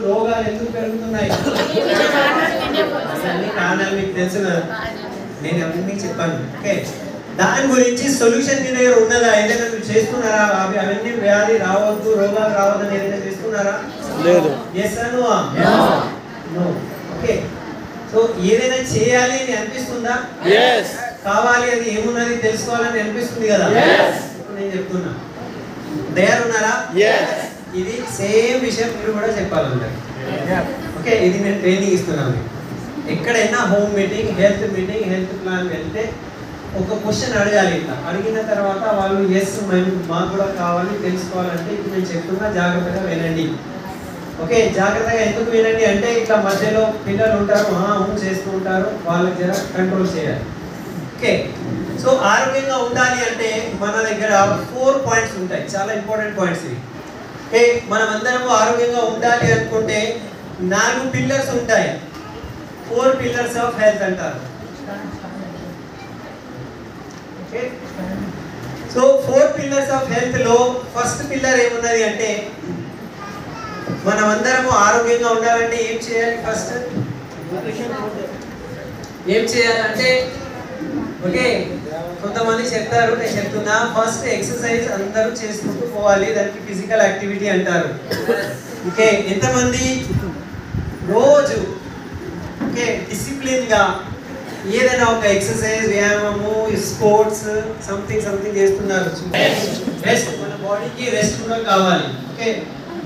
రోగాలు ఎందుకు పెరుగుతున్నాయి? అన్ని కారణాలు మీకు తెలుసు కదా, నేను అవన్నీ చెప్పాను. ఓకే, దాని గురించి సొల్యూషన్ మీ దగ్గర ఉన్నదా? ఏదైనా మీరు చేస్తున్నారా? అవన్నీ వ్యాధి రావద్దు, రోగాలు రావద్దని ఏదైనా చేస్తున్నారా? లేదు. yes or no? no. Okay, so ఏదైనా చేయాలి అని అనిపిస్తుందా? yes. కావాలి, అది ఏమున్నది తెలుసుకోవాలని అనిపిస్తుంది కదా? ఇప్పుడు నేను చెప్తున్నా, తయారు ఉన్నారా? ఇది సేమ్ విషయం మీరు కూడా చెప్పాలంటారు. ఓకే, ఇది నేను ట్రైనింగ్ ఇస్తున్నాను. ఎక్కడైనా home meeting, health meeting, health plan వెళ్తే ఒక క్వశ్చన్ అడగాలి. ఇట్లా అడిగిన తర్వాత వాళ్ళు ఎస్ మాకు కూడా కావాలి తెలుసుకోవాలంటే ఇప్పుడు నేను చెప్తున్నా, జాగ్రత్తగా వినండి. ఓకే, జాగ్రత్తగా ఎందుకు వినండి అంటే ఇట్లా మధ్యలో పిల్లలు ఉంటారు, చేస్తూ ఉంటారు, వాళ్ళకి జర కంట్రోల్ చేయాలి. ఓకే, సో ఆరోగ్యంగా ఉండాలి అంటే మన దగ్గర 4 పాయింట్స్ ఉంటాయి, చాలా ఇంపార్టెంట్ పాయింట్స్ ఇవి. ఓకే, మనం అందరం ఆరోగ్యంగా ఉండాలి అనుకుంటే 4 పిల్లర్స్ ఉంటాయి. 4 పిల్లర్స్ ఆఫ్ హెల్త్ అంటారు. Okay, so 4 pillars of health లో ఫస్ట్ పిల్లర్ ఏమున్నది అంటే మనం అందరం ఆరోగ్యంగా ఉండాలంటే ఏం చేయాలి? ఫస్ట్ ఏం చేయాలంటే ఓకే, కొంతమంది చెప్తారు, నేను చెప్తున్నా, ఫస్ట్ ఎక్సర్సైజ్ అందరూ చేసుకుంటూ పోవాలి, దానికి ఫిజికల్ యాక్టివిటీ అంటారు. ఓకే, ఎంతమంది రోజు ఓకే డిసిప్లిన్ గా ఏదైనా ఒక ఎక్సర్సైజ్, వ్యాయామము, స్పోర్ట్స్ సంథింగ్ చేస్తున్నారు? రెస్ట్, మన బాడీకి రెస్ట్ కూడా కావాలి. ఓకే,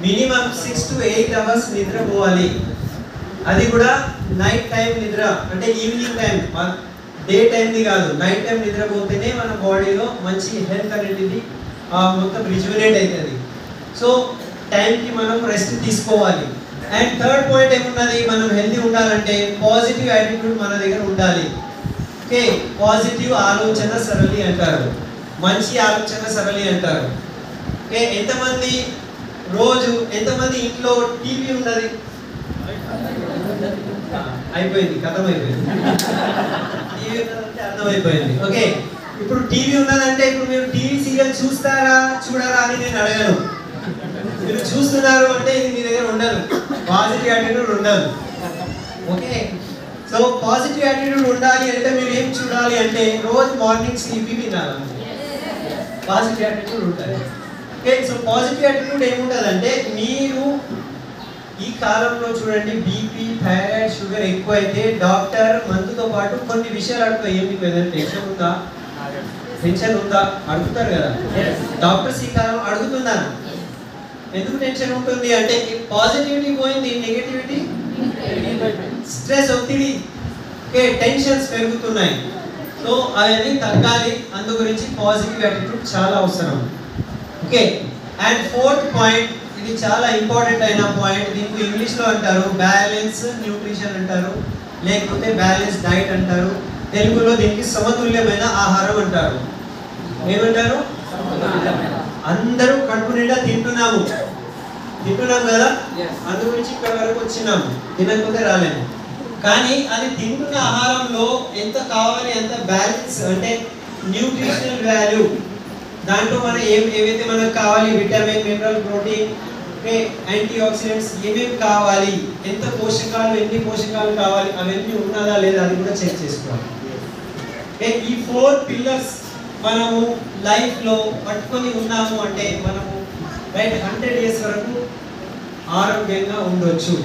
మినిమం 6 to 8 అవర్స్ నిద్ర పోవాలి. అది కూడా నైట్ టైం నిద్ర, అంటే ఈవినింగ్ టైం, డే టైంది కాదు, నైట్ టైం నిద్రపోతేనే మన బాడీలో మంచి హెల్త్ అనేది మొత్తం రిజ్యువనేట్ అవుతుంది. సో టైంకి మనం రెస్ట్ తీసుకోవాలి. అండ్ థర్డ్ పాయింట్ ఏమున్నది, మనం హెల్తీ ఉండాలంటే పాజిటివ్ యాటిట్యూడ్ మన దగ్గర ఉండాలి. ఓకే, పాజిటివ్ ఆలోచన సరళి అంటారు, మంచి ఆలోచన సరళి అంటారు. ఓకే, ఎంతమంది ఇంట్లో టీవీ ఉన్నది? అయిపోయింది, కథం అయిపోయింది. టీవీ ఉన్నదంటే అర్థమైపోయింది. ఓకే, ఇప్పుడు టీవీ ఉన్నదంటే ఇప్పుడు మీరు టీవీ సీరియల్ చూస్తారా చూడరా అని నేను అడగను. మీరు చూస్తున్నారు అంటే ఇది మీ దగ్గర ఉండదు, పాజిటివ్ యాటిట్యూడ్ ఉండదు. ఓకే, సో పాజిటివ్ యాటిట్యూడ్ ఉండాలి అంటే మీరు ఏం చూడాలి అంటే రోజు మార్నింగ్ స్లీపీ వినాలి, పాజిటివ్ యాటిట్యూడ్ ఉంటుంది. ఓకే, సో పాజిటివ్ యాటిట్యూడ్ ఏముంటుందంటే మీరు ఈ కాలంలో చూడండి, బీపీ, థైరాయిడ్, షుగర్ ఎక్కువ అయితే డాక్టర్ మందుతో పాటు కొన్ని విషయాలు అడుగుతాయి. ఏం మీకు ఏదైనా టెన్షన్ ఉందా అడుగుతారు కదా డాక్టర్స్. ఈ కాలం అడుగుతున్నారు, ఎందుకు టెన్షన్ ఉంటుంది అంటే పాజిటివిటీ పోయింది, నెగటివిటీ, స్ట్రెస్, ఒత్తిడి, ఓకే, టెన్షన్స్ పెరుగుతున్నాయి. సో అవన్నీ తగ్గాలి, అందు గురించి పాజిటివ్ యాటిట్యూడ్ చాలా అవసరం. ఓకే, అండ్ ఫోర్త్ పాయింట్, ఇది చాలా ఇంపార్టెంట్ అయిన పాయింట్, దీనికి ఇంగ్లీష్లో అంటారు బ్యాలెన్స్ న్యూట్రిషన్ అంటారు, లేకపోతే బ్యాలెన్స్ డైట్ అంటారు. తెలుగులో దీనికి సమతుల్యమైన ఆహారం అంటారు. ఏమంటారు? అందరూ కడుపు నిండా తింటున్నాం కదా, అందు గురించి ఇక్కడ వరకు వచ్చినాము, తినకపోతే రాలేము. కానీ అది తింటున్న ఆహారంలో ఎంత కావాలి అంత బ్యాలెన్స్, అంటే న్యూట్రిషనల్ వాల్యూ, దాంట్లో మనం ఏవైతే మనకు కావాలి, vitamin, mineral, protein, antioxidants ఏమేమి కావాలి, ఎంత పోషకాలు, ఎన్ని పోషకాలు కావాలి, అవన్నీ ఉన్నదా లేదా అది కూడా చెక్ చేసుకోవాలి. ఈ 4 పిల్లర్స్ మనము లైఫ్లో పట్టుకొని ఉన్నాము అంటే మనము 100 years వరకు ఆరోగ్యంగా ఉండొచ్చు.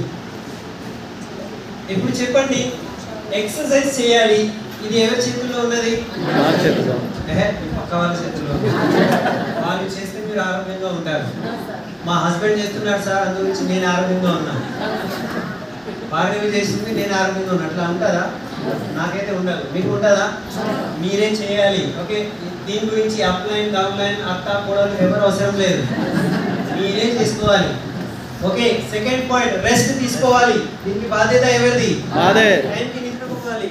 ఇప్పుడు చెప్పండి, ఎక్సర్సైజ్ చేయాలి, ఇది ఎవరి చేతుల్లో ఉన్నది? పక్క వాళ్ళ చేతుల్లో. వాళ్ళు చేస్తే మీరు ఆరోగ్యంగా ఉంటారు. మా హస్బెండ్ చేస్తున్నాడు సార్, అందు గురించి నేను ఆరోగ్యంగా ఉన్నాను. భార్గవి చేస్తుంది, నేను ఆరోగ్యంగా ఉన్నా, అట్లా ఉంటుందా? నాకైతే ఉండదు, మీకు ఉంటుందా? మీరే చేయాలి. ఓకే, దీని గురించి అప్లైన్, డౌన్లైన్, అత్త, కోడలు ఎవరు అవసరం లేదు, మీరే చేసుకోవాలి. ఓకే, సెకండ్ పాయింట్, రెస్ట్ తీసుకోవాలి. దీనికి బాధ్యత ఎవరిది? టైంకి నిద్రపోవాలి,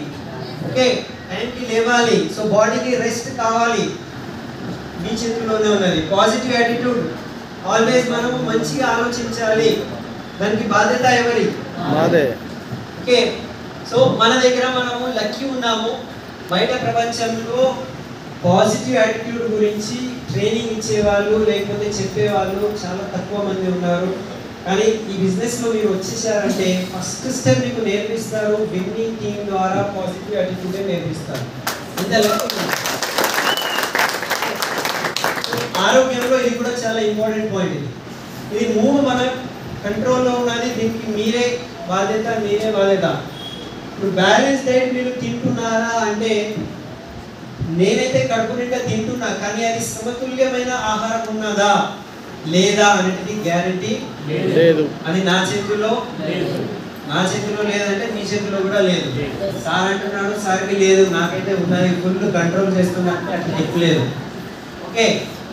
ఓకే, టైంకి లేవాలి. సో బాడీకి రెస్ట్ కావాలి, మీ చేతుల్లోనే ఉన్నది. పాజిటివ్ యాటిట్యూడ్, ఆల్వేస్ మనము మంచిగా ఆలోచించాలి, దానికి బాధ్యత ఎవరి? ఓకే, సో మన దగ్గర మనము లక్కీ ఉన్నాము. బయట ప్రపంచంలో పాజిటివ్ యాటిట్యూడ్ గురించి ట్రైనింగ్ ఇచ్చేవాళ్ళు లేకపోతే చెప్పేవాళ్ళు చాలా తక్కువ మంది ఉన్నారు. కానీ ఈ బిజినెస్లో మీరు వచ్చేసారంటే ఫస్ట్ స్టెప్ మీకు నేర్పిస్తారు, విన్నింగ్ టీమ్ ద్వారా పాజిటివ్ యాటిట్యూడే నేర్పిస్తారు. ఇంత ఆరోగ్యంలో ఇది కూడా చాలా ఇంపార్టెంట్ పాయింట్. ఇది 3 మన కంట్రోల్లో ఉన్నది, దీనికి మీరే బాధ్యత. ఇప్పుడు బ్యాలెన్స్ డైట్ మీరు తింటున్నారా అంటే, నేనైతే కడుపు నిండా తింటున్నా, కానీ అది సమతుల్యమైన ఆహారం ఉన్నదా లేదా అనేది గ్యారంటీ లేదు. అది నా చేతుల్లో లేదంటే మీ చేతుల్లో కూడా లేదు. సార్ అంటున్నాడు, సార్కి లేదు, నాకైతే ఉన్నది, ఫుల్ కంట్రోల్ చేస్తున్నా అంటే అట్లా ఎక్కులేదు. ఓకే,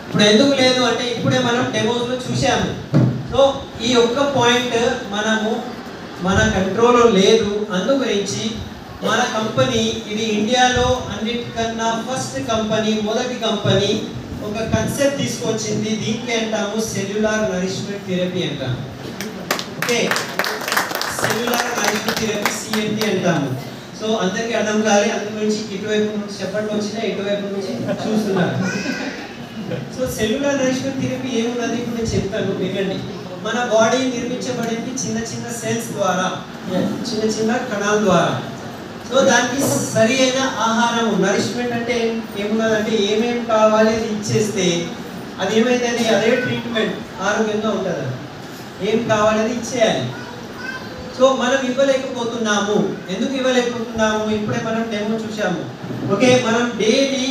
ఇప్పుడు ఎందుకు లేదు అంటే ఇప్పుడే మనం డెమోస్లో చూసాము. సో ఈ ఒక్క పాయింట్ మన కంట్రోల్లో లేదు. అందు గురించి మన కంపెనీ ఇది ఇండియాలో అన్నిటికన్నా మొదటి కంపెనీ ఒక కాన్సెప్ట్ తీసుకొచ్చింది. దీనికి అంటాము సెల్యులార్ నరిష్మెంట్ థెరపీ అంటాము. Okay, cellular nourishment therapy CNT అంటాము. సో అందరికీ అర్థం కావాలి, అందు గురించి ఇటువైపు నుంచి చెప్పండి వచ్చినా ఇటువైపు నుంచి చూస్తున్నారు. సో సెల్యులార్ నరిష్మెంట్ థెరపీ ఏమున్నది ఇప్పుడు నేను చెప్తాను, వినండి. మన బాడీ నిర్మించబడింది చిన్న చిన్న సెల్స్ ద్వారా, చిన్న కణాల ద్వారా. సో దానికి సరి అయిన ఆహారం, నరిష్మెంట్ అంటే ఏమున్నదంటే ఏమేమి కావాలి అది ఇచ్చేస్తే అది ఏమైతుంది, అదే ట్రీట్మెంట్, ఆరోగ్యంగా ఉంటుంది. ఏం కావాలి అది ఇచ్చేయాలి. సో మనం ఇవ్వలేకపోతున్నాము. ఎందుకు ఇవ్వలేకపోతున్నాము? ఇప్పుడే మనం డెమో చూసాము. ఓకే, మనం డైలీ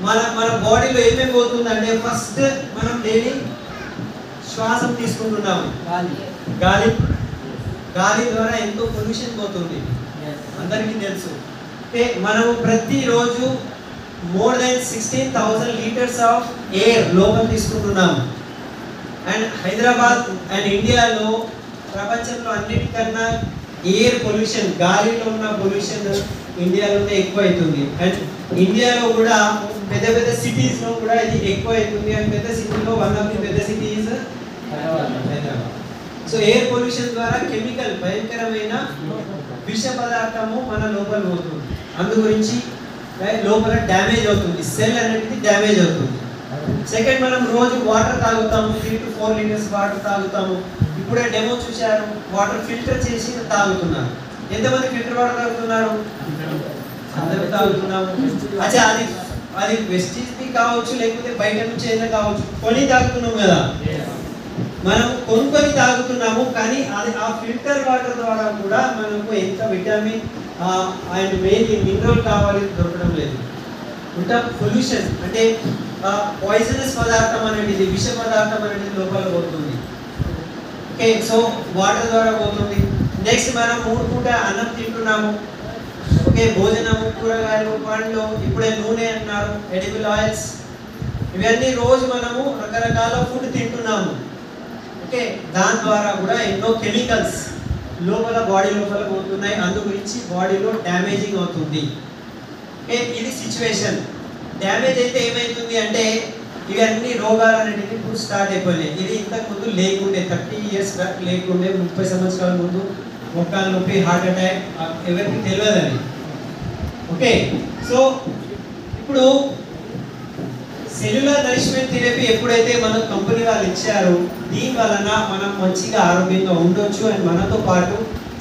మన బాడీలో ఏమేమి పోతుందంటే, ఫస్ట్ మనం డైలీ శ్వాసం తీసుకుంటున్నాము. గాలి ద్వారా ఎంతో పొల్యూషన్ పోతుంది, అందరికీ తెలుసు. ఓకే, మనము ప్రతిరోజు more than 16,000 litres of air లోపల తీసుకుంటున్నాము. అండ్ హైదరాబాద్ అండ్ ఇండియాలో ప్రపంచంలో అన్నిటికన్నా ఎయిర్ పొల్యూషన్, గాలిలో ఉన్న పొల్యూషన్ ఇండియాలోనే ఎక్కువ అవుతుంది. అండ్ ఇండియాలో కూడా పెద్ద సిటీస్లో కూడా ఇది ఎక్కువ అవుతుంది. అండ్ పెద్ద సిటీలో వన్ ఆఫ్ ది పెద్ద city is Hyderabad. So air pollution ద్వారా కెమికల్, భయంకరమైన విష పదార్థము మన లోపల పోతుంది. అందు గురించి లోపల డ్యామేజ్ అవుతుంది, సెల్ అనేది డ్యామేజ్ అవుతుంది. సెకండ్, మనం రోజు వాటర్ తాగుతాము, 3 to 4 లీటర్స్ వాటర్ తాగుతాము. ఇప్పుడే డెమో చూశారు, వాటర్ ఫిల్టర్ చేసి తాగుతున్నారు. ఎంతమంది ఫిల్టర్ వాటర్ తాగుతున్నారు? అందరూ తాగుతున్నాము. అచ్చా, అది వెస్టీజ్ది కావచ్చు, లేకపోతే బయట నుంచి ఏదైనా కావచ్చు, కొని తాగుతున్నాం కదా. మనం కొనుక్కొని తాగుతున్నాము, కానీ అది ఆ ఫిల్టర్ వాటర్ ద్వారా కూడా మనకు ఎంత విటమిన్ అండ్ మెయిన్ మినరల్ కావాలి దొరకడం లేదు. ఇంకా పొల్యూషన్ అంటే పాయిజనస్ పదార్థం అనేది, విష పదార్థం అనేది లోపల పోతుంది. ఓకే, సో వాటర్ ద్వారా పోతుంది. నెక్స్ట్, మనం 3 పూట అన్నం తింటున్నాము. ఓకే, భోజనము, కూరగాయలు, పండ్లు, ఇప్పుడే నూనె అన్నారు, ఎడిబుల్ ఆయిల్స్, ఇవన్నీ రోజు మనము రకరకాల ఫుడ్ తింటున్నాము. ఓకే, దాని ద్వారా కూడా ఎన్నో కెమికల్స్ బాడీ లోపల పోతున్నాయి. అందు గురించి బాడీలో డ్యామేజింగ్ అవుతుంది. ఓకే, ఇది సిచ్యువేషన్. డ్యామేజ్ అయితే ఏమవుతుంది అంటే ఇవన్నీ రోగాలు అనేటివి ఇప్పుడు స్టార్ట్ అయిపోయినాయి. ఇది ఇంతకుముందు లేకుండే, 30 years బ్యాక్ లేకుండే, 30 సంవత్సరాల ముందు మొక్కలు నొప్పి, హార్ట్ అటాక్ ఎవరికి తెలియదని. ఓకే, సో ఇప్పుడు సెల్యులార్ నరిష్మెంట్ థెరపీ ఎప్పుడైతే మన కంపెనీ వాళ్ళు ఇచ్చారో, దీని వలన మనం మంచిగా ఆరోగ్యంగా ఉండొచ్చు. అండ్ మనతో పాటు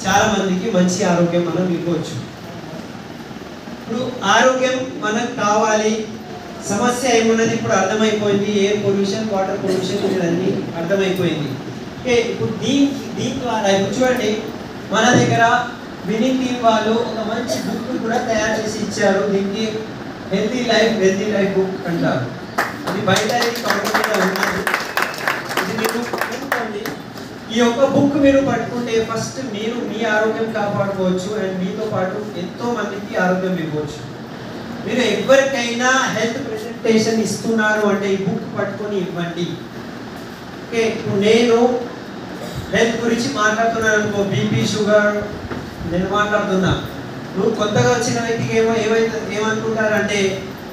చాలా మందికి మంచి ఆరోగ్యం మనం ఇవ్వచ్చు. ఇప్పుడు ఆరోగ్యం మనకు కావాలి, సమస్య ఏమున్నది ఇప్పుడు అర్థమైపోయింది. ఎయిర్ పొల్యూషన్, వాటర్ పొల్యూషన్, ఇవన్నీ అర్థమైపోయింది. ఓకే, ఇప్పుడు దీని ద్వారా ఇప్పుడు చూడండి, మన దగ్గర విన్నింగ్ టీమ్ వాళ్ళు ఒక మంచి బుక్ కూడా తయారు చేసి ఇచ్చారు. దీనికి హెల్తీ లైఫ్ బుక్ అంటారు. ఇది బయట కంపెనీలో ఉన్నది. ఇది మీరు పట్టుకోండి. ఈ యొక్క బుక్ మీరు పట్టుకుంటే ఫస్ట్ మీరు మీ ఆరోగ్యం కాపాడుకోవచ్చు అండ్ మీతో పాటు ఎంతో మందికి ఆరోగ్యం ఇవ్వచ్చు. మీరు ఎవరికైనా హెల్త్ ప్రెజెంటేషన్ ఇస్తున్నారు అంటే ఈ బుక్ పట్టుకొని ఇవ్వండి. ఓకే, ఇప్పుడు నేను హెల్త్ గురించి మాట్లాడుతున్నాను అనుకో, బీపీ, షుగర్ నేను మాట్లాడుతున్నా. నువ్వు కొత్తగా వచ్చిన వ్యక్తికి ఏమనుకుంటారంటే,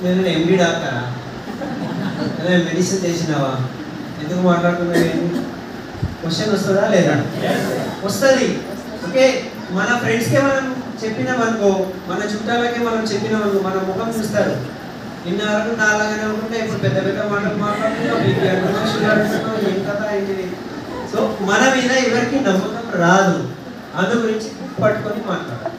నేను ఎండి డాక్టరా, మెడిసిన్ చేసినావా, ఎందుకు మాట్లాడుతున్నావు, క్వశ్చన్ వస్తుందా లేదా? వస్తుంది. ఓకే, మన ఫ్రెండ్స్కే మనం చెప్పినామనుకో, మన చుట్టాలకే మనం చెప్పినామనుకో, మన ముఖం చూస్తారు. ఇన్నాళ్ళు నాలాగానే ఉంటుంటే ఇప్పుడు పెద్ద మాటలు మాట్లాడుతున్నావు, బీపీ అంటున్నావు, షుగర్ అంటున్నావు, ఏం కదా ఏంటిది. సో మన మీద ఎవరికి నమ్మకం రాదు. అందు గురించి బుక్ పట్టుకొని మాట్లాడాలి.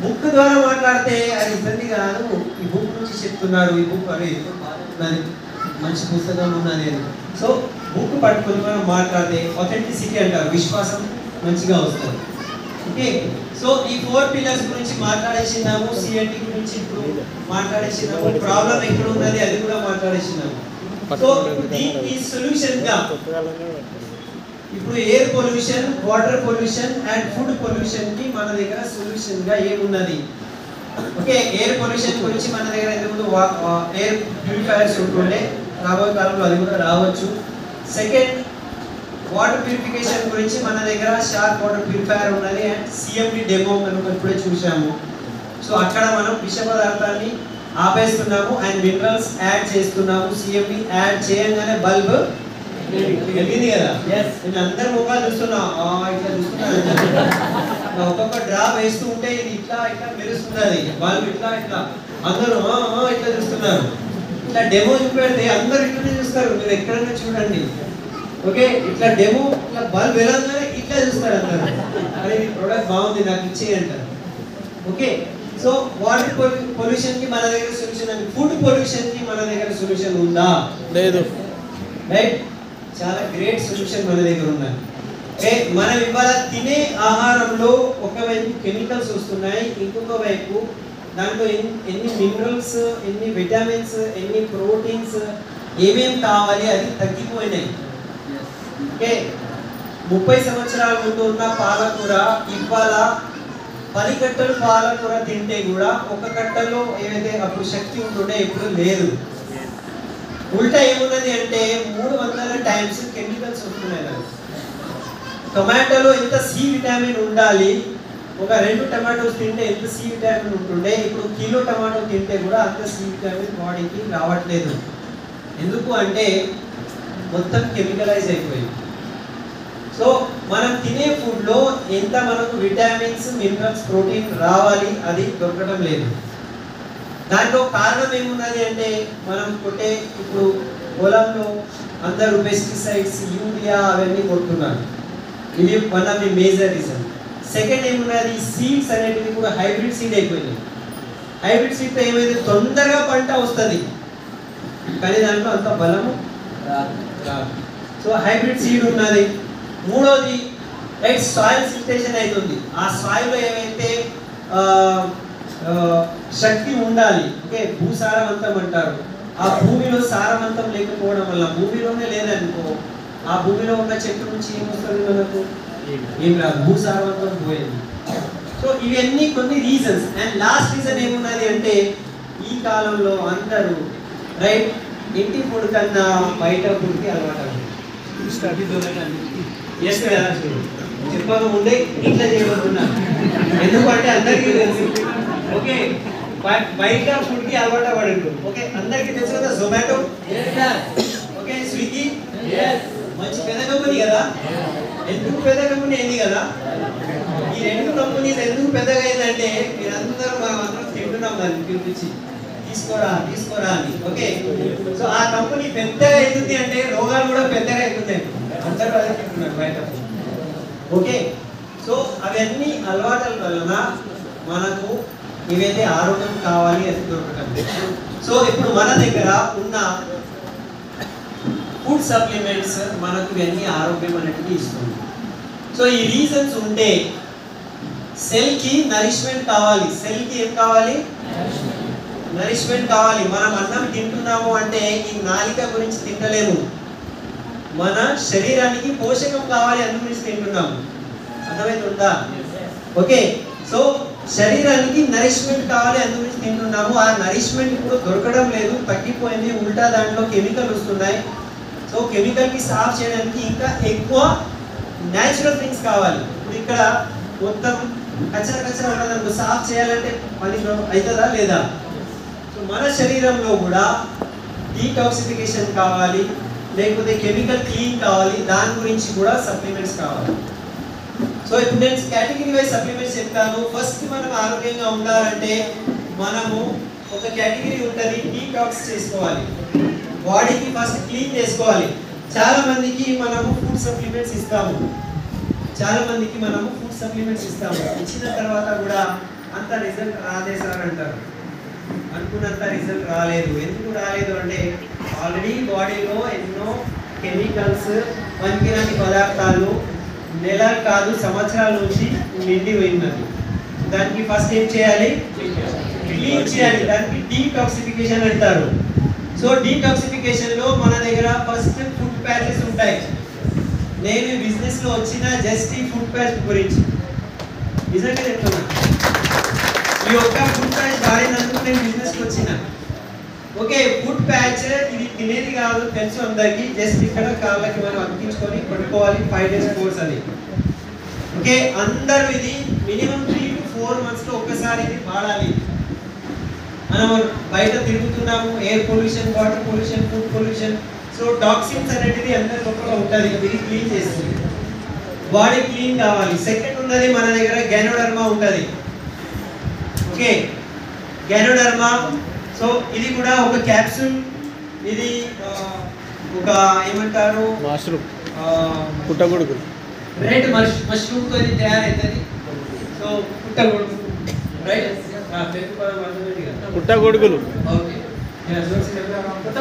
బుక్ ద్వారా మాట్లాడితే అది ఇబ్బంది కాదు. ఈ బుక్ నుంచి చెప్తున్నారు, ఈ బుక్ అరే ఉన్నది, మంచి పుస్తకం ఉన్నది. సో బుక్ పట్టుకొని మనం మాట్లాడితే ఆథెంటిసిటీ అంటారు, విశ్వాసం మంచిగా వస్తుంది. ఓకే, సో ఈ 4 పిల్లర్స్ గురించి మాట్లాడేసినాము. సిఎన్టీ గురించి ఇప్పుడు మాట్లాడేసినాము. ప్రాబ్లం ఎక్కడ ఉన్నది అది కూడా మాట్లాడేసినాము. సో దీనికి సొల్యూషన్ గా ఇప్పుడు air pollution, water pollution and food pollution కి మన దగ్గర సొల్యూషన్ గా ఏమున్నది? ఓకే, ఎయిర్ పొల్యూషన్ గురించి మన దగ్గర ఇంతకుముందు ఎయిర్ ప్యూరిఫైయర్స్ ఉంటుండే, రాబోయే కాలంలో అది కూడా రావచ్చు. సెకండ్, వాటర్ ప్యూరిఫికేషన్ గురించి మన దగ్గర షార్క్ వాటర్ ప్యూరిఫైయర్ ఉన్నది అండ్ సిఎండి డెమో మనం ఇప్పుడే చూసాము. సో అక్కడ మనం విష పదార్థాన్ని ఆపేస్తున్నాము అండ్ మినరల్స్ యాడ్ చేస్తున్నాము. సిఎండి యాడ్ చేయగానే బల్బ్ వెలిగింది కదా. నేను అందరి ముఖాలు చూస్తున్నా, ఇట్లా చూస్తున్నా. ఒక్కొక్క డ్రాప్ వేస్తూ ఉంటే ఇది ఇట్లా ఇట్లా మెరుస్తున్నది బల్బ్, ఇట్లా ఇట్లా అందరూ ఇట్లా చూస్తున్నారు. ఇట్లా డెమో చూపెడితే అందరూ ఇట్లనే చూస్తారు. మీరు ఎక్కడైనా చూడండి. ఓకే, ఇట్లా డెమో ఇట్లా బల్బ్ వెళ్ళగానే ఇట్లా చూస్తారు అందరూ. అరే ఈ ప్రోడక్ట్ బాగుంది నాకు ఇచ్చేయంటారు. ఓకే, సో వాటర్ పొల్యూషన్ కి మన దగ్గర సొల్యూషన్ ఉంది. ఫుడ్ పొల్యూషన్ కి మన దగ్గర సొల్యూషన్ ఉందా? లేదు. రైట్, చాలా గ్రేట్ సొల్యూషన్ మన దగ్గర ఉన్నది. ఓకే, మనం ఇవాళ తినే ఆహారంలో ఒకవైపు కెమికల్స్ వస్తున్నాయి, ఇంకొక వైపు దాంట్లో ఎన్ని మినరల్స్, ఎన్ని విటమిన్స్, ఎన్ని ప్రోటీన్స్, ఏమేమి కావాలి అది తగ్గిపోయినాయి. ఓకే, 30 సంవత్సరాల ముందు ఉన్న పాలకూర ఇవాళ 10 కట్టలు పాలకూర తింటే కూడా ఒక కట్టలో ఏదైతే అప్పుడు శక్తి ఉంటుండే ఇప్పుడు లేదు. ఉల్టా ఏమున్నది అంటే 300 టైమ్స్ కెమికల్స్ వస్తున్నాయి. టొమాటోలో ఎంత సి విటమిన్ ఉండాలి, ఒక 2 టమాటోస్ తింటే ఎంత సి విటమిన్ ఉంటుండే, ఇప్పుడు కిలో టమాటో తింటే కూడా అంత సి విటమిన్ బాడీకి రావట్లేదు. ఎందుకు అంటే మొత్తం కెమికలైజ్ అయిపోయింది. సో మనం తినే ఫుడ్లో ఎంత మనకు విటమిన్స్, మినరల్స్, ప్రోటీన్ రావాలి అది దొరకడం లేదు. దాంట్లో కారణం ఏమున్నది అంటే మనం కొట్టే ఇప్పుడు పొలంలో అందరూ పెస్టిసైడ్స్, యూరియా అవన్నీ కొడుతున్నారు. ఇది one of the major reason. Second ఏమున్నది, సీడ్స్ అనేటివి కూడా హైబ్రిడ్ సీడ్ అయిపోయినాయి. హైబ్రిడ్ సీడ్తో ఏమైతే తొందరగా పంట వస్తుంది కానీ దాంట్లో అంత బలము రాదు. సో హైబ్రిడ్ సీడ్ ఉన్నది. మూడోది రైట్, సాయిల్ సిల్టేషన్ అవుతుంది. ఆ సాయిల్లో ఏమైతే శక్తి ఉండాలి, ఓకే, భూసారవంతం అంటారు. ఆ భూమిలో సారవంతం లేకపోవడం వల్ల, భూమిలోనే లేదనుకో ఆ భూమిలో ఉన్న చెట్టు నుంచి ఏమొస్తుంది మనకు? ఏం రాదు, భూసారవంతం పోయింది. సో ఇవన్నీ కొన్ని రీజన్స్. అండ్ లాస్ట్ రీజన్ ఏమున్నది అంటే ఈ కాలంలో అందరూ రైట్ ఇంటి ఫుడ్ కన్నా బయట ఫుడ్కి అలవాటు. చెప్పక ముందే ఇట్లా చేయబోతున్నా, ఎందుకంటే అందరికీ తెలుసు. ఓకే, బయట ఫుడ్కి అలవాటు పడిండు. ఓకే, అందరికీ తెలుసు కదా జొమాటో, ఓకే, స్విగ్గీ, మంచి పెద్ద కంపెనీ కదా. ఎందుకు పెద్ద కంపెనీ అయింది కదా? ఈ 2 కంపెనీస్ ఎందుకు పెద్దగా అయిందంటే మీరందరూ మనం అందరం తింటున్నాం దాన్ని పిలిపించి తీసుకోరా తీసుకోరా అని. ఓకే, సో ఆ కంపెనీ పెద్దగా అవుతుంది అంటే రోగాలు కూడా పెద్దగా అవుతున్నాయి. అందరూ అదే తింటున్నారు బయట. ఓకే, సో అవన్నీ అలవాట్ల వలన మనకు ఇవైతే ఆరోగ్యం కావాలి అది దొరకటం. సో ఇప్పుడు మన దగ్గర ఉన్న ఫుడ్ సప్లిమెంట్స్ మనకు ఇవన్నీ ఆరోగ్యం అనేది ఇస్తుంది. సో ఈ రీజన్స్ ఉంటే సెల్కి నరిష్మెంట్ కావాలి. సెల్కి ఏం కావాలి? నరిష్మెంట్ కావాలి. మనం అన్నం తింటున్నాము అంటే ఈ నాలిక గురించి తింటలేము, మన శరీరానికి పోషకం కావాలి అందు గురించి తింటున్నాము. అర్థమవుతుందా? ఓకే, సో శరీరానికి నరిష్మెంట్ కావాలి అందు గురించి తింటున్నాము. ఆ నరిష్మెంట్ ఇప్పుడు దొరకడం లేదు, తగ్గిపోయింది. ఉల్టా దాంట్లో కెమికల్ వస్తున్నాయి. సో కెమికల్కి సాఫ్ చేయడానికి ఇంకా ఎక్కువ న్యాచురల్ థింగ్స్ కావాలి. ఇప్పుడు ఇక్కడ మొత్తం కచ్చర కచ్చర ఉన్నదనుకో, సాఫ్ చేయాలంటే పని అవుతుందా లేదా? సో మన శరీరంలో కూడా డీటాక్సిఫికేషన్ కావాలి, లేకపోతే కెమికల్ క్లీన్ కావాలి. దాని గురించి కూడా సప్లిమెంట్స్ కావాలి. సో ఇప్పుడు నేను కేటగిరీ వైజ్ సప్లిమెంట్స్ చెప్తాను. ఫస్ట్ మనం ఆరోగ్యంగా ఉండాలంటే మనము ఒక కేటగిరీ ఉంటుంది, డీటాక్స్ చేసుకోవాలి. బాడీకి ఫస్ట్ క్లీన్ చేసుకోవాలి. చాలా మందికి మనము ఫుడ్ సప్లిమెంట్స్ ఇస్తాము, ఇచ్చిన తర్వాత కూడా అంత రిజల్ట్ రాదే సార్ అంటారు. అనుకున్నంత రిజల్ట్ రాలేదు. ఎందుకు రాలేదు అంటే ఆల్రెడీ బాడీలో ఎన్నో కెమికల్స్, పనికిరాని పదార్థాలు నెలలు కాదు సంవత్సరాల నుంచి నిండి పోయినది. దానికి ఫస్ట్ ఏం చేయాలి? క్లీన్ చేయాలి. దానికి డీటాక్సిఫికేషన్ అంటారు. సో డీటాక్సిఫికేషన్ లో మన దగ్గర ఫస్ట్ ఫుడ్ ప్యాచెస్ ఉంటాయి. నేను బిజినెస్ లో వచ్చిన జస్ట్ ఈ ఫుడ్ ప్యాచ్ గురించి నిజంగా చెప్తున్నా. ఈ ఒక్క ఫుడ్ ప్యాచ్ వాడినందుకు నేను బిజినెస్ కి వచ్చిన. ఓకే, ఫుడ్ ప్యాచ్ ఇది తినేది కాదు తెలుసు అందరికి. జస్ట్ ఇక్కడ కాళ్ళకి మనం అతికించుకొని పట్టుకోవాలి. 5 days కోర్స్ అది. ఓకే, అందరూ ఇది మినిమం 3 to 4 months లో ఒక్కసారి ఇది వాడాలి. మనం బయట తిరుగుతున్నాము, air pollution, water pollution, food pollution. So toxins అనేది అందరి లోపల ఉంటుంది. ఇది క్లీన్ చేస్తుంది. బాడీ క్లీన్ కావాలి. సెకండ్ ఉన్నది మన దగ్గర గైనోడర్మా ఉంటుంది. ఓకే, గైనోడర్మా. సో ఇది కూడా ఒక క్యాప్సూల్. ఇది ఒక ఏమంటారు పుట్టగొడుగు, రెడ్ మష్రూమ్ తో ఇది తయారైతుంది. So పుట్టగొడుగు, right? పుట్టగొడుగులు,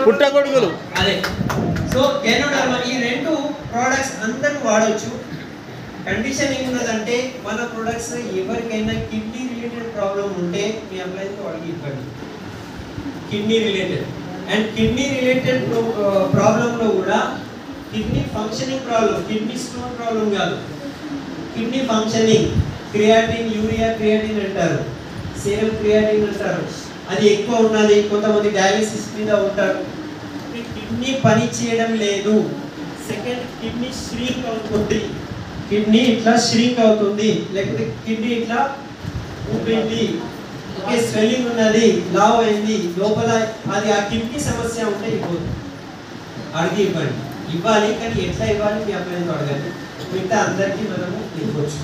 పుట్టగొడుగులు అదే. సో గైనోడర్మా ఈ 2 ప్రోడక్ట్స్ అందరూ వాడవచ్చు. కండిషన్ ఏమున్నదంటే మన ప్రొడక్ట్స్ ఎవరికైనా కిడ్నీ రిలేటెడ్ ప్రాబ్లం ఉంటే మీ అప్లైతో వాళ్ళకి ఇవ్వండి. Kidney related and kidney related ప్రాబ్లంలో కూడా kidney functioning problem, kidney stone problem కాదు, kidney functioning. Creatinine, urea creatinine అంటారు, సీరం క్రియాటిన్ అంటారు. అది ఎక్కువ ఉన్నది. కొంతమంది డయాలిసిస్ మీద ఉంటారు. కిడ్నీ పని చేయడం లేదు. సెకండ్, కిడ్నీ ష్రింక్ అవుతుంది. కిడ్నీ ఇట్లా ష్రింక్ అవుతుంది, లేకపోతే కిడ్నీ ఇట్లా ఊపింది, ఓకే, స్వెల్లింగ్ ఉన్నది, లావ్ అయింది లోపల. అది ఆ కిడ్నీ సమస్య ఉంటే ఇవ్వదు. అడిగి ఇవ్వండి. ఇవ్వాలి, కానీ ఎట్లా ఇవ్వాలి మీ అప్లైతో అడగండి. మిగతా అందరికీ మనము ఇవ్వచ్చు.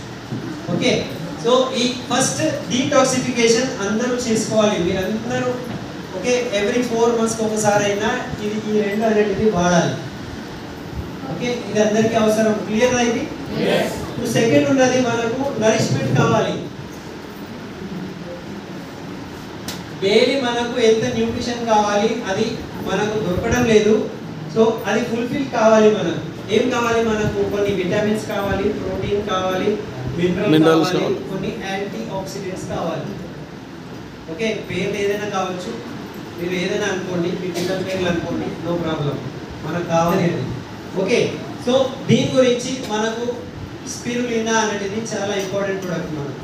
ఓకే, సో ఈ ఫస్ట్ డీటాక్సిఫికేషన్ అందరూ చేసుకోవాలి మీరందరూ. ఓకే, ఎవ్రీ 4 months ఒకసారి అయినా ఇది ఈ 2 అనేటివి వాడాలి. ఓకే, ఇది అందరికీ అవసరం. క్లియర్ ఇది? సెకండ్ ఉన్నది మనకు నరిష్మెంట్ కావాలి. డైలీ మనకు ఎంత న్యూట్రిషన్ కావాలి అది మనకు దొరకడం లేదు. సో అది ఫుల్ఫిల్ కావాలి. మనకు ఏం కావాలి? మనకు కొన్ని విటమిన్స్ కావాలి, ప్రోటీన్ కావాలి, మినరల్స్ కావాలి, కొన్ని యాంటీ ఆక్సిడెంట్స్ కావాలి. ఓకే, పేర్లు ఏదైనా కావచ్చు, మీరు ఏదైనా అనుకోండి, మీ పిల్లల పేర్లు అనుకోండి, నో ప్రాబ్లం, మనకు కావాలి అది. ఓకే, సో దీని గురించి మనకు స్పిరులినా అనేది చాలా ఇంపార్టెంట్ ప్రొడక్ట్ మనకు.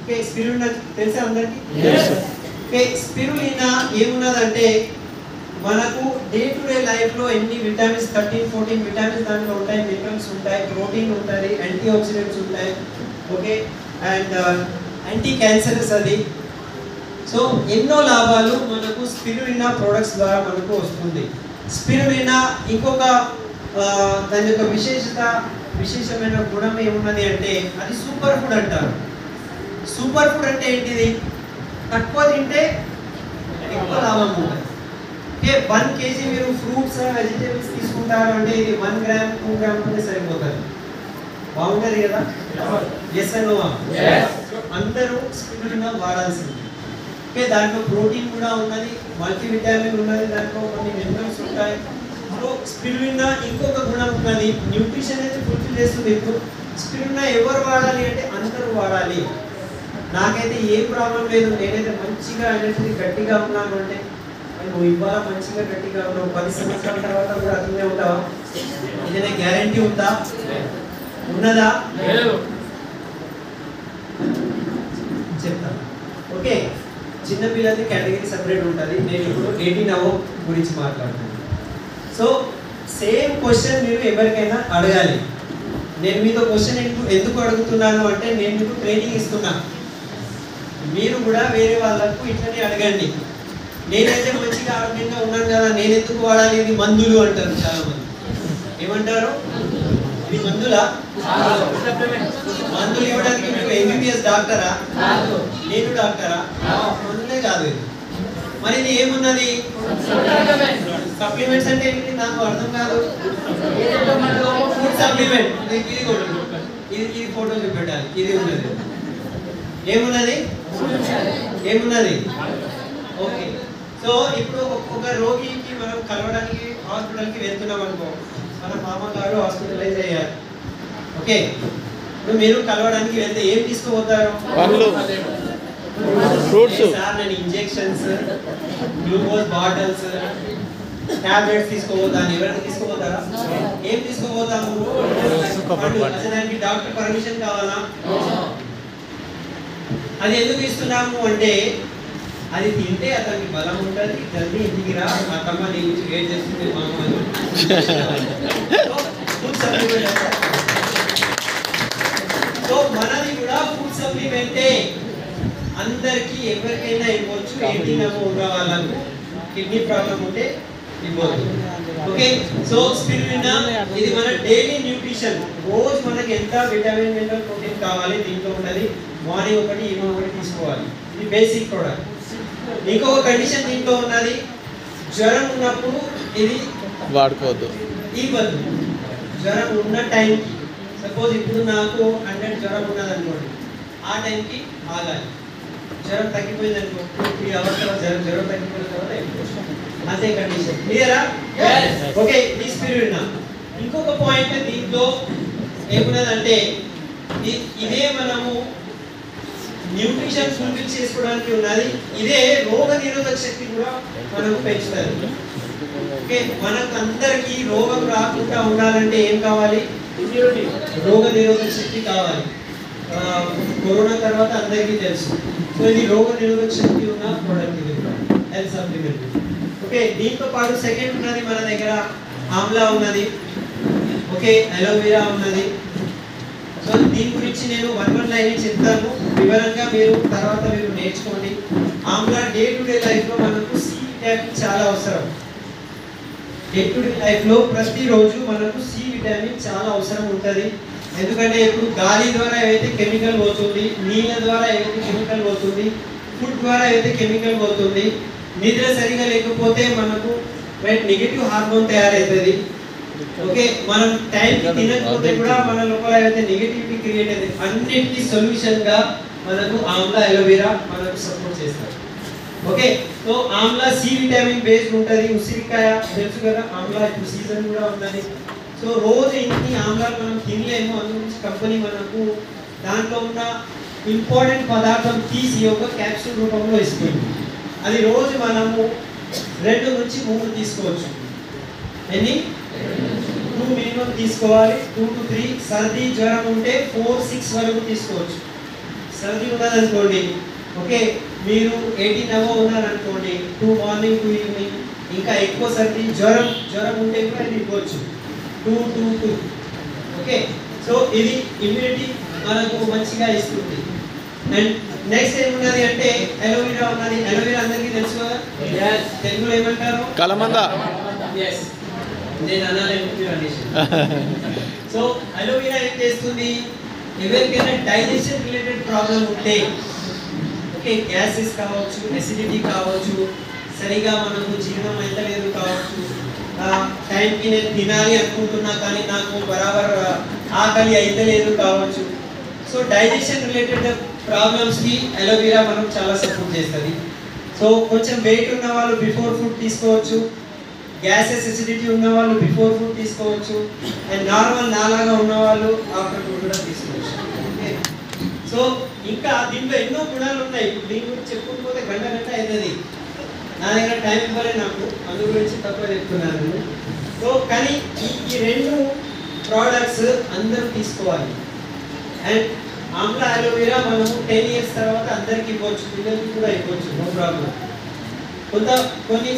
ఓకే, స్పిరులినా తెలుసా అందరికీ? ఓకే, స్పిరులినా ఏమున్నదంటే మనకు డే టు డే లైఫ్లో ఎన్ని విటమిన్స్, 13-14 విటమిన్స్ దాంట్లో ఉంటాయి, మినరల్స్ ఉంటాయి, ప్రోటీన్ ఉంటుంది, యాంటీ ఆక్సిడెంట్స్ ఉంటాయి. ఓకే, అండ్ యాంటీ క్యాన్సరస్ అది. సో ఎన్నో లాభాలు మనకు స్పిరులినా ప్రోడక్ట్స్ ద్వారా మనకు వస్తుంది. స్పిరులినా ఇంకొక దాని యొక్క విశేషమైన గుణం ఏమున్నది అంటే అది సూపర్ ఫుడ్ అంటారు. సూపర్ ఫుడ్ అంటే ఏంటిది? తక్కువ తింటే ఎక్కువ లాభం ఉంటుంది. ఓకే, 1 kg మీరు ఫ్రూట్స్ వెజిటేబుల్స్ తీసుకుంటారు అంటే ఇది 1 gram 2 grams ఉంటే సరిపోతుంది. బాగుంటుంది కదా? Yes and no? అందరూ స్పిరులినా వాడాల్సింది. ఓకే, దాంట్లో ప్రోటీన్ కూడా ఉన్నది, మల్టీవిటామిన్ ఉన్నది, దాంట్లో కొన్ని మినరల్స్ ఉంటాయి. సో స్పిరులినా ఇంకొక గుణం ఉన్నది, న్యూట్రిషన్ అయితే ఫుల్ఫిల్ చేస్తుంది. ఇప్పుడు స్పిరులినా ఎవరు వాడాలి అంటే అందరూ వాడాలి. నాకైతే ఏ ప్రాబ్లం లేదు. నేనైతే మంచిగా ఎనర్జీ గట్టిగా ఉన్నాను అంటే నువ్వు ఇవాళ మంచిగా గట్టిగా ఉన్నావు, 10 సంవత్సరాల తర్వాత కూడా అట్లనే ఉంటావా? ఏదైనా గ్యారంటీ ఉందా? ఉన్నదా? చెప్తాను. ఓకే, చిన్నపిల్లలది కేటగిరీ సపరేట్ ఉంటుంది. నేను ఇప్పుడు 18 అవర్స్ గురించి మాట్లాడుతున్నాను. సో సేమ్ క్వశ్చన్ మీరు ఎవరికైనా అడగాలి. నేను మీతో క్వశ్చన్ ఎందుకు అడుగుతున్నాను అంటే నేను మీకు ట్రైనింగ్ ఇస్తున్నా. మీరు కూడా వేరే వాళ్ళకు ఇట్లనే అడగండి. నేనైతే మంచిగా ఆరోగ్యంగా ఉన్నాను కదా, నేను ఎందుకు వాడాలి? ఇది మందులు అంటారు చాలా మంది. ఏమంటారు? ఇది మందులా? మందులు ఇవ్వడానికి మీరు MBBS డాక్టరా? నేను డాక్టరా? మందులే కాదు ఇది. మరి ఇది ఏమున్నది? సప్లిమెంట్స్ అంటే ఏంటి నాకు అర్థం కాదు. Food supplement. ఇది ఫోటో చూపెట్టాలి. ఇది ఉన్నది. ఏమున్నది? ఏమున్నది? ఓకే. సో ఇప్పుడు ఒక రోగికి మనం కలవడానికి హాస్పిటల్కి వెళ్తున్నాం అనుకో, మన మామగారు హాస్పిటలైజ్ అయ్యారు. ఓకే, ఇప్పుడు మీరు కలవడానికి వెళ్తే ఏం తీసుకుపోతారు? ఫ్రూట్స్. సార్ నేను ఇంజెక్షన్స్, గ్లూకోజ్ బాటిల్స్, టాబ్లెట్స్ తీసుకోపోతాను. ఎవరైనా తీసుకోపోతారా? ఏం తీసుకోపోతాము? దానికి డాక్టర్ పర్మిషన్ కావాలా? అది ఎందుకు ఇస్తున్నాము అంటే అది తింటే అతనికి బలం ఉంటుంది, జల్దీ ఇంటికి రా, మా తమ్మ నీ గురించి వెయిట్ చేస్తుంది మామ. సో మనది కూడా ఫుడ్ సప్లిమెంటే. అందరికీ ఎవరికైనా ఇవ్వచ్చు. 18 అబోవ్ ఉన్న వాళ్ళకు కిడ్నీ ప్రాబ్లం ఉంటే ఇవ్వచ్చు. ఓకే, సో స్పిరులినా ఇది మన డైలీ న్యూట్రిషన్. రోజు మనకి ఎంత విటమిన్ మినరల్ ప్రోటీన్ కావాలి దీంట్లో ఉన్నది. మార్నింగ్ ఒకటి, ఈవినింగ్ ఒకటి తీసుకోవాలి. ఇది బేసిక్ ప్రోడక్ట్. ఇంకొక కండిషన్ దీంట్లో ఉన్నది, జ్వరం ఉన్నప్పుడు ఇది వాడుకోవద్దు. ఇవ్వద్దు. జ్వరం ఉన్న టైంకి, సపోజ్ ఇప్పుడు నాకు 100 జ్వరం ఉన్నది అనుకోండి, ఆ టైంకి ఆగాలి. జ్వరం తగ్గిపోయింది అనుకో, 3 అవర్స్ తర్వాత జ్వరం తగ్గిపోయిన తర్వాత అదే కండిషన్. క్లియరా? ఓకే, ఈ స్పిరులినా. ఇంకొక పాయింట్ దీంట్లో ఏమున్నదంటే ఇదే మనము న్యూట్రిషన్ ఫుల్ఫిల్ చేసుకోవడానికి ఉన్నది. ఇదే రోగ నిరోధక శక్తి కూడా మనకు పెంచుతుంది. ఓకే, మనకు అందరికీ రోగం రాకుండా ఉండాలంటే ఏం కావాలి? రోగ నిరోధక శక్తి కావాలి. కరోనా తర్వాత అందరికీ తెలుసు. సో ఇది రోగ నిరోధక శక్తి ఉన్న ప్రోడక్ట్, ఇది హెల్త్ సప్లిమెంట్. ఓకే, దీంతో పాటు సెకండ్ ఉన్నది మన దగ్గర ఆమ్లా ఉన్నది. ఓకే, అలోవెరా ఉన్నది. సో దీని గురించి నేను 1 లైన్ చెప్తాను వివరంగా, మీరు తర్వాత మీరు నేర్చుకోండి. ఆమ్లా డే టు డే లైఫ్లో మనకు సి విటమిన్ చాలా అవసరం. డే టు డే లైఫ్లో ప్రతిరోజు మనకు సి విటమిన్ చాలా అవసరం ఉంటుంది. ఎందుకంటే ఇప్పుడు గాలి ద్వారా ఏదైతే కెమికల్ పోతుంది, నీళ్ళ ద్వారా ఏదైతే కెమికల్ పోతుంది, ఫుడ్ ద్వారా ఏదైతే కెమికల్ పోతుంది, నిద్ర సరిగా లేకపోతే మనకు నెగటివ్ హార్మోన్ తయారవుతుంది. ఓకే, మనం టైంకి తినకపోతే కూడా మన లోపల ఏదైతే నెగటివిటీ క్రియేట్ అయింది, అన్నిటికీ సొల్యూషన్ గా మనకు ఆమ్లా అలోవెరా మనకు సపోర్ట్ చేస్తారు. Okay, so amla C vitamin based ఉంటుంది. ఉసిరికాయ తెలుసు కదా, ఆమ్లా ఇప్పుడు సీజన్ కూడా ఉన్నది. సో రోజు ఇన్ని ఆమ్లాలు మనం తినలేము, అందుగురించి కంపెనీ మనకు దాంట్లో ఉన్న ఇంపార్టెంట్ పదార్థం తీసి ఒక క్యాప్సూల్ రూపంలో ఇస్తుంది. అది రోజు మనము 2 నుంచి 3 తీసుకోవచ్చు. ఎన్ని? 2 మినిమం తీసుకోవాలి. 2 to 3. సర్ది జ్వరం ఉంటే 4-6 వరకు తీసుకోవచ్చు. సర్ది ఉన్నదనుకోండి, ఓకే, మీరు 18 అబోవ్ ఉన్నారనుకోండి, 2 మార్నింగ్ 2 ఈవినింగ్. ఇంకా ఎక్కువ సర్ది జ్వరం ఉంటే కూడా ఇది ఇవ్వచ్చు, 2. ఓకే, సో ఇది ఇమ్యూనిటీ మనకు మంచిగా ఇస్తుంది. అండ్ నెక్స్ట్ ఏమున్నది అంటే అలోవెరా ఉన్నది. అలోవెరా అందరికీ తెలుసు కదా, తెలుగులో ఏమంటారు? కలమంద. yes, నేను అనాలని సో అలోవెరా ఏం చేస్తుంది? ఎవరికైనా డైజెషన్ రిలేటెడ్ ప్రాబ్లం ఉంటే, ఓకే, గ్యాసెస్ కావచ్చు, ఎసిడిటీ కావచ్చు, సరిగా మనకు జీర్ణం అయితలేదు కావచ్చు, టైంకి నేను తినాలి అనుకుంటున్నా కానీ నాకు బరాబర్ ఆకలి అయితలేదు కావచ్చు. సో డైజెషన్ రిలేటెడ్ ప్రాబ్లమ్స్కి అలోవెరా మనం చాలా సపోర్ట్ చేస్తుంది. సో కొంచెం వెయిట్ ఉన్న వాళ్ళు బిఫోర్ ఫుడ్ తీసుకోవచ్చు, గ్యాసెస్ ఎసిడిటీ ఉన్న వాళ్ళు బిఫోర్ ఫుడ్ తీసుకోవచ్చు, అండ్ నార్మల్ నాలాగా ఉన్న వాళ్ళు ఆఫ్టర్ ఫుడ్ కూడా తీసుకోవచ్చు. ఓకే, సో ఇంకా దీంట్లో ఎన్నో గుణాలు ఉన్నాయి. దీని గురించి చెప్పుకోకపోతే గంట అవుతుంది. నా దగ్గర టైం ఇవ్వలే నాకు, అందు గురించి తక్కువ చెప్తున్నాను. సో కానీ ఈ 2 ప్రోడక్ట్స్ అందరూ తీసుకోవాలి. అండ్ ఆమ్లా అలోవెరా మనము 10 years తర్వాత అందరికి ఇవ్వచ్చు, పిల్లలకి కూడా ఇవ్వచ్చు, నో ప్రాబ్లం. కొన్ని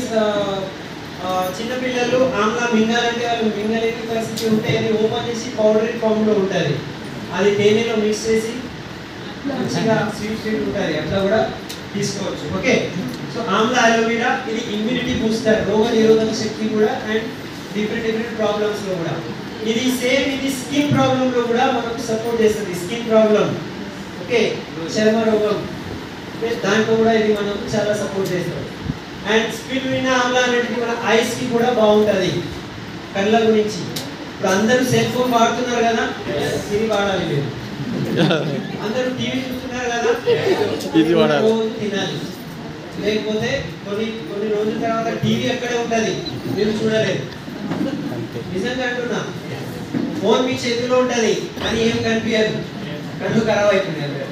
చిన్నపిల్లలు ఆమ్లా మింగాలంటే వాళ్ళు మింగలేని పరిస్థితి ఉంటే అది ఓపెన్ చేసి పౌడరీ ఫామ్లో ఉంటుంది, అది తేనెలో మిక్స్ చేసి మంచిగా స్వీట్ ఉంటుంది, అట్లా కూడా తీసుకోవచ్చు. ఓకే, సో ఆమ్లా అలోవెరా ఇది ఇమ్యూనిటీ బూస్టర్, రోగ నిరోధక శక్తి కూడా, అండ్ డిఫరెంట్ ప్రాబ్లమ్స్లో కూడా ఇది సేమ్. ఇది స్కిన్ ప్రాబ్లంలో కూడా మనకు సపోర్ట్ చేస్తుంది. స్కిన్ ప్రాబ్లం, ఓకే, చర్మ రోగం, దాంట్లో కూడా ఇది మనకు చాలా సపోర్ట్ చేస్తుంది. అండ్ స్పిరులినా ఆమ్లా అనేది మన ఐస్ కి కూడా బాగుంటుంది, కళ్ళ గురించి. ఇప్పుడు అందరూ సెల్ ఫోన్ వాడుతున్నారు కదా, ఇది వాడాలి లేదు. అందరూ టీవీ చూస్తున్నారు కదా, ఇది వాడాలి, తినాలి. లేకపోతే కొన్ని రోజుల తర్వాత టీవీ అక్కడే ఉంటుంది, మీరు చూడలేదు. నిజంగా అంటున్నా, ఫోన్ మీ చేతిలో ఉంటుంది కానీ ఏం కనిపించదు, కళ్ళు ఖరాబ్ అవుతున్నాయి.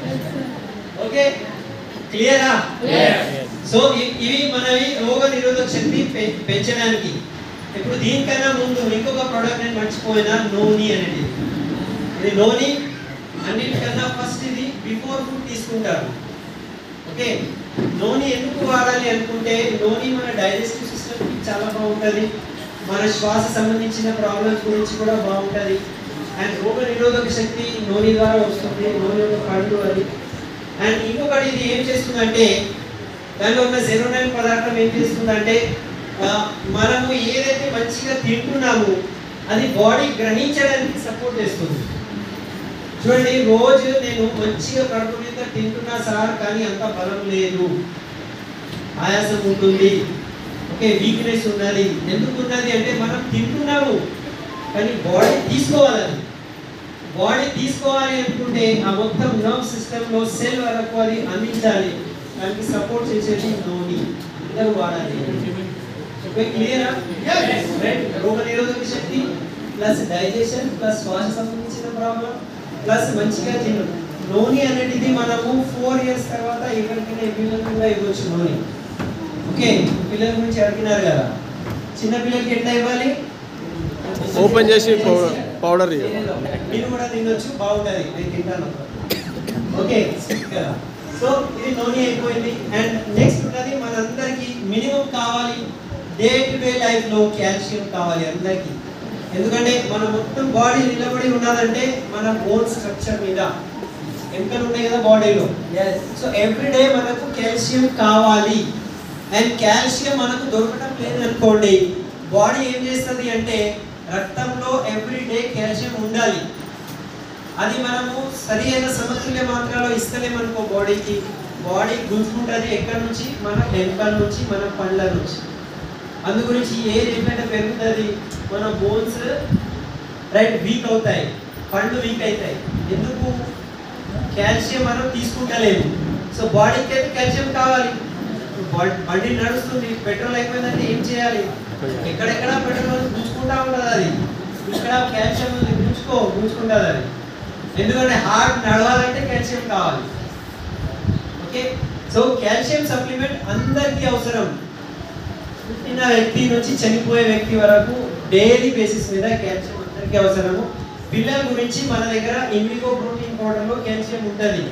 ఓకే, క్లియరా? సో ఇవి మనవి రోగ నిరోధక శక్తి పెంచడానికి. ఇప్పుడు దీనికన్నా ముందు ఇంకొక ప్రోడక్ట్ నేను మర్చిపోయినా, నోని అనేది. ఇది నోని అన్నిటికన్నా ఫస్ట్ ఇది బిఫోర్ ఫుడ్ తీసుకుంటారు. ఓకే, నోని ఎందుకు వాడాలి అనుకుంటే, నోని మన డైజెస్టివ్ సిస్టమ్కి చాలా బాగుంటుంది, మన శ్వాస సంబంధించిన ప్రాబ్లమ్స్ గురించి కూడా బాగుంటుంది. అండ్ రోగ నిరోధక శక్తి నోని ద్వారా వస్తుంది, నోని యొక్క పండు అది. అండ్ ఇంకొకటి ఇది ఏం చేస్తుందంటే, దానిలో ఉన్న సెరోటోనిన్ పదార్థం ఏం చేస్తుందంటే, మనము ఏదైతే మంచిగా తింటున్నామో అది బాడీ గ్రహించడానికి సపోర్ట్ చేస్తుంది. చూడండి, రోజు నేను మంచిగా కడుపు మీద తింటున్నా సార్, కానీ అంత బలం లేదు, ఆయాసం ఉంటుంది, ఓకే, వీక్నెస్ ఉన్నది. ఎందుకు ఉన్నది అంటే మనం తింటున్నాము కానీ బాడీ తీసుకోవాలి. బాడీ తీసుకోవాలి అనుకుంటే ఆ మొత్తం నర్వ్ సిస్టంలో సెల్ వరకు అది అందించాలి, దానికి సపోర్ట్ చేసేది నోని. అందరూ వాడాలి. క్లియరా? రోగ నిరోధక శక్తి ప్లస్ డైజెషన్ ప్లస్ శ్వాస సంబంధించిన ప్రాబ్లం ప్లస్ మంచిగా తినడం. నోని అనేది మనము 4 years తర్వాత ఎవరికైనా పిల్లలకు ఇవ్వచ్చు నోని. ఓకే, పిల్లల గురించి అడిగినారు కదా, చిన్న పిల్లలకి ఎట్లా ఇవ్వాలి? ఓపెన్ చేసి పౌడర్ మీరు కూడా తినొచ్చు, బాగుంటుంది, నేను తింటాను. ఓకే కదా, సో ఇది నోని అయిపోయింది. అండ్ నెక్స్ట్ ఉన్నది మనందరికీ మినిమం కావాలి, డే టు డే లైఫ్లో కాల్షియం కావాలి అందరికీ. ఎందుకంటే మన మొత్తం బాడీ నిలబడి ఉన్నదంటే మన బోన్ స్ట్రక్చర్ మీద, ఎముకలు ఉన్నాయి కదా బాడీలో. సో ఎవ్రీడే మనకు కాల్షియం కావాలి. అండ్ కాల్షియం మనకు దొరకడం లేదనుకోండి, బాడీ ఏం చేస్తుంది అంటే రక్తంలో ఎవ్రీడే కాల్షియం ఉండాలి. అది మనము సరి అయిన సమతుల్య మాత్రలో ఇస్తలేమనుకో బాడీకి, బాడీ గుంజుకుంటుంది. ఎక్కడి నుంచి? మన ఎముకల నుంచి, మన పండ్ల నుంచి. అందు గురించి ఏది ఏంటంటే పెరుగుతుంది, మన బోన్స్ వీక్ అవుతాయి, పండ్లు వీక్ అవుతాయి. ఎందుకు? కాల్షియం మనం తీసుకుంటలేము. సో బాడీకి అయితే కాల్షియం కావాలి. బండి నడుస్తుంది, పెట్రోల్ అయిపోయిందంటే ఏం చేయాలి? ఎక్కడెక్కడ పెట్రోల్ గుంజుకుంటా ఉంటుంది, అది ఇక్కడ కాల్షియం గుంజుకుంటుంది అది. ఎందుకంటే హార్ట్ నడవాలంటే కాల్షియం కావాలి. ఓకే, సో కాల్షియం సప్లిమెంట్ అందరికీ అవసరం. పుట్టిన వ్యక్తి నుంచి చనిపోయే వ్యక్తి వరకు డైలీ బేసిస్ మీద కాల్షియం అందరికీ అవసరము. పిల్లల గురించి మన దగ్గర ఇండిగో ప్రోటీన్ పౌడర్లో కాల్షియం ఉంటుంది,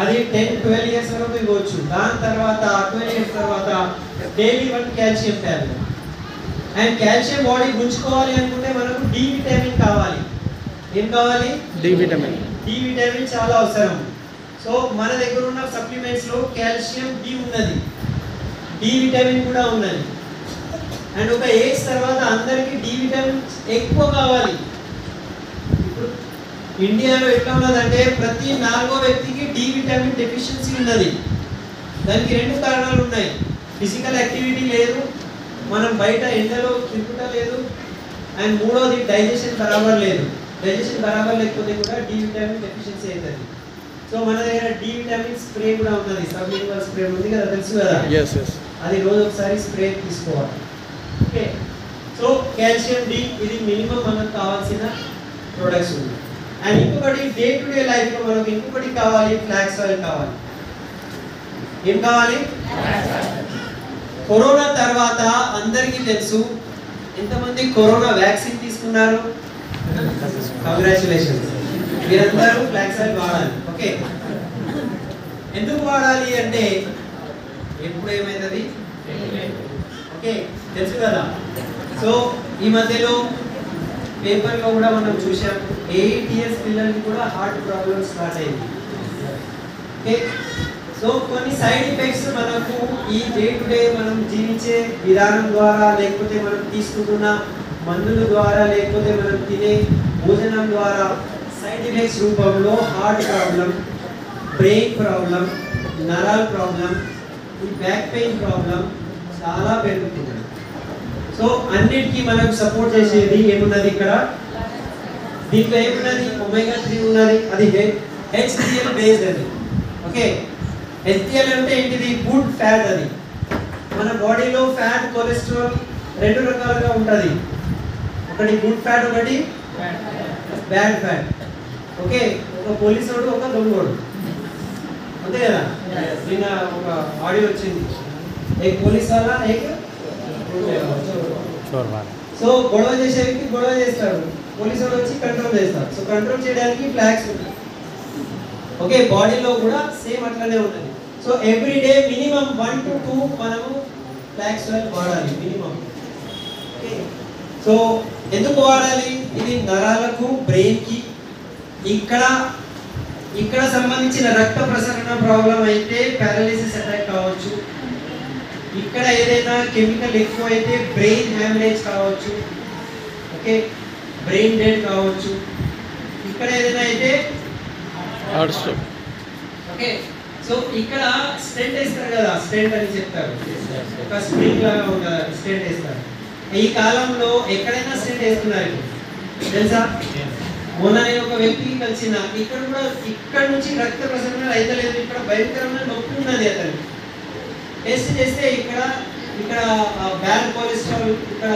అది 10-12 years వరకు ఇవ్వచ్చు. దాని తర్వాత 12 years తర్వాత daily 1 calcium tablet. And calcium body గుంజుకోవాలి అనుకుంటే మనకు డి విటమిన్ కావాలి. ఏం కావాలి? D vitamin. డి విటమిన్ చాలా అవసరం. సో మన దగ్గర ఉన్న సప్లిమెంట్స్లో కాల్షియం డి ఉన్నది, డి విటమిన్ కూడా ఉన్నది. అండ్ ఒక ఏజ్ తర్వాత అందరికీ డి విటమిన్ ఎక్కువ కావాలి. ఇప్పుడు ఇండియాలో ఎట్లా ఉన్నదంటే ప్రతి 4వ వ్యక్తికి డి విటమిన్ డెఫిషియన్సీ ఉన్నది. దానికి 2 కారణాలు ఉన్నాయి. ఫిజికల్ యాక్టివిటీ లేదు, మనం బయట ఎండలో తిరుగుతలేదు, అండ్ మూడోది డైజెషన్ బరాబర్ లేదు. డైజెషన్ బరాబర్ లేకపోతే కూడా డి విటమిన్ డెఫిషియన్సీ అవుతుంది. సో మన దగ్గర డి విటమిన్ స్ప్రే కూడా ఉన్నది, సబ్లింగ్వల్ స్ప్రే ఉంది కదా, తెలుసు కదా, అది రోజు ఒకసారి స్ప్రే తీసుకోవాలి. ఓకే, సో కాల్షియం డి ఇది మినిమం మనకు కావాల్సిన ప్రొడక్ట్స్ ఉంది. అండ్ ఇంకొకటి డే టు డే లైఫ్లో మనకు ఇంకొకటి కావాలి, ఫ్లాక్స్ ఆయిల్ కావాలి. ఏం కావాలి? కరోనా తర్వాత అందరికీ తెలుసు, ఎంతమంది కరోనా వ్యాక్సిన్ తీసుకున్నారు? కంగ్రాచులేషన్స్, మీరందరూ ఫ్లాక్స్ ఆయిల్ వాడాలి. ఓకే, ఎందుకు వాడాలి అంటే ఎప్పుడు ఏమైంది? ఓకే, తెలుసు కదా. సో ఈ మధ్యలో పేపర్లో కూడా మనం చూసాం, 8 years పిల్లలకి కూడా హార్ట్ ప్రాబ్లమ్ స్టార్ట్ అయింది. ఓకే, సో కొన్ని సైడ్ ఎఫెక్ట్స్ మనకు ఈ డే టు డే మనం జీవించే విధానం ద్వారా, లేకపోతే మనం తీసుకుంటున్న మందుల ద్వారా, లేకపోతే మనం తినే భోజనం ద్వారా సైడ్ ఎఫెక్ట్స్ రూపంలో హార్ట్ ప్రాబ్లం, బ్రెయిన్ ప్రాబ్లం, నరాల ప్రాబ్లం, ఈ బ్యాక్ పెయిన్ ప్రాబ్లం, చాలా పెరుగుతుంది. సో అన్నిటికీ మనకు సపోర్ట్ చేసేది ఏమున్నది ఇక్కడ, దీంట్లో ఏమున్నది, ఒమేగా 3 ఉన్నది, అది HCl బేస్డ్ అది. ఓకే, HCl అంటే ఏంటిది, గుడ్ ఫ్యాట్. అది మన బాడీలో ఫ్యాట్, కొలెస్ట్రాల్ రెండు రకాలుగా ఉంటుంది. ఒకటి గుడ్ ఫ్యాట్, ఒకటి బ్యాడ్ ఫ్యాట్. ఓకే, ఒక పోలీసు వాడు, ఒక దొంగోడు, అంతే కదా. నిన్న ఒక ఆడియో వచ్చింది, एक पुलिस वाला एक సో గొడవ చేసే వ్యక్తి గొడవ చేస్తాడు, పోలీసు వాడు వచ్చి కంట్రోల్ చేస్తాడు. సో కంట్రోల్ చేయడానికి ఫ్లాగ్స్ ఉంటాయి. ఓకే, బాడీలో కూడా సేమ్ అట్లనే ఉంటుంది. So every day minimum 1 to 2 మనము ఫ్లాగ్స్ వాడాలి మినిమం. ఓకే, సో ఎందుకు వాడాలి, ఇది నరాలకు, బ్రెయిన్ కి, ఇక్కడ సంబంధించిన రక్త ప్రసరణ ప్రాబ్లం అయితే పారాలిసిస్ అటాక్ కావచ్చు, ఇక్కడ ఏదైనా కెమికల్ ఎక్కువ అయితే బ్రెయిన్ హ్యామరేజ్ కావచ్చు, ఓకే, బ్రెయిన్ డెడ్ కావచ్చు, ఇక్కడ ఏదైనా అయితే హార్ట్ స్ట్రోక్. ఓకే, సో ఇక్కడ స్టెంట్ వేస్తారు కదా, స్టెంట్ అని చెప్తారు, ఒక స్ప్రింగ్ లాగా ఉంటుంది, స్టెంట్ వేస్తారు. ఈ కాలంలో ఎక్కడైనా స్టెంట్ వేస్తున్నారు తెలుసా. మొన్న నేను ఒక వ్యక్తికి కలిసిన, ఇక్కడ నుంచి రక్త ప్రసరణ అయితే లేదు, ఇక్కడ భయంకరమైన నొప్పి ఉన్నది. అతను టెస్ట్ చేస్తే ఇక్కడ బ్యాడ్ కొలెస్ట్రాల్, ఇక్కడ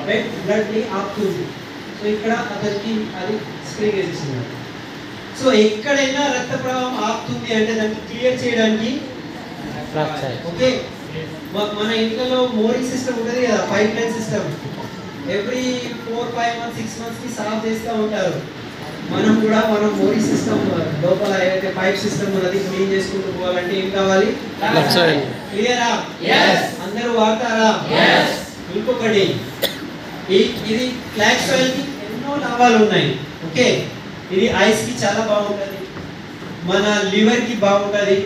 రెడ్ బ్లడ్ ని ఆపుతుంది. సో ఇక్కడ అతనికి అది స్క్రీన్ వేసేసింది. సో ఎక్కడైనా రక్త ప్రవాహం ఆపుతుంది అంటే దాన్ని క్లియర్ చేయడానికి, ఓకే, మన ఇంట్లో మోరింగ్ సిస్టమ్ ఉంటుంది కదా, pipe line system, every 4-5 months 6 months కి సాఫ్ చేస్తూ ఉంటారు. మనం కూడా మోరింగ్ సిస్టమ్ లోపల ఏదైతే పైప్ సిస్టమ్ ఉన్నది క్లీన్ చేసుకుంటూ పోవాలంటే ఏం కావాలి, క్లియరా, అందరూ వాడతారా. ఇంకొకటి, ఇది ఫ్లాక్స్ ఆయిల్ కి ఎన్నో లాభాలు ఉన్నాయి. ఓకే, ఇది ఐస్ కి చాలా బాగుంటుంది, మన లివర్ కి బాగుంటుంది,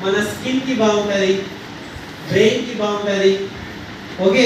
మన స్కిన్ కి బాగుంటుంది, బ్రెయిన్ కి బాగుంటుంది. ఓకే.